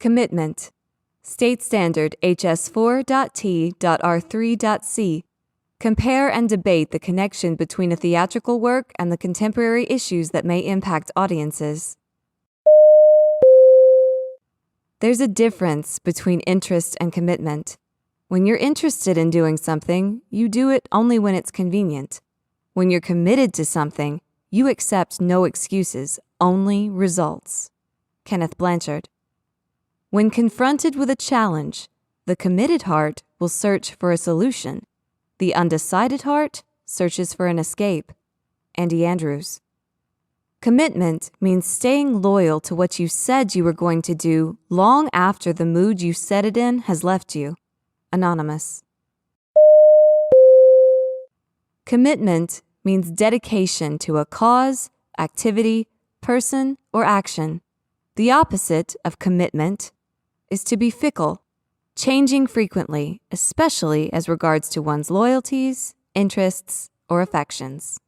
Commitment. State Standard HS4.T.R3.C. Compare and debate the connection between a theatrical work and the contemporary issues that may impact audiences. There's a difference between interest and commitment. When you're interested in doing something, you do it only when it's convenient. When you're committed to something, you accept no excuses, only results. Kenneth Blanchard. When confronted with a challenge, the committed heart will search for a solution. The undecided heart searches for an escape. Andy Andrews. Commitment means staying loyal to what you said you were going to do long after the mood you said it in has left you. Anonymous. Commitment means dedication to a cause, activity, person, or action. The opposite of commitment is to be fickle, changing frequently, especially as regards to one's loyalties, interests, or affections.